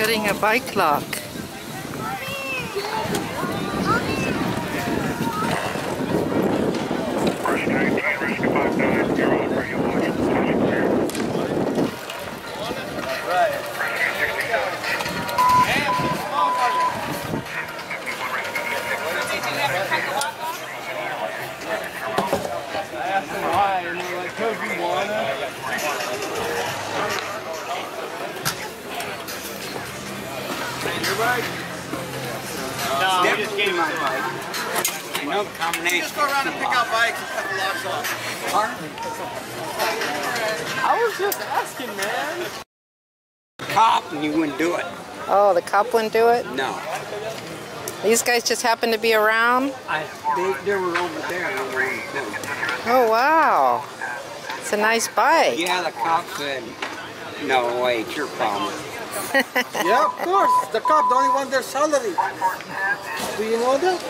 setting a bike lock. No, I just gave my bike. No combination. Just go around and pick out bikes and cut the locks off. I was just asking, man. Cop and you wouldn't do it. Oh, the cop wouldn't do it? No. These guys just happened to be around? They were over there. Oh, wow. It's a nice bike. Yeah, the cop said, no way, it's your problem. Yeah, of course. The cop don't even want their salary. Do you know that?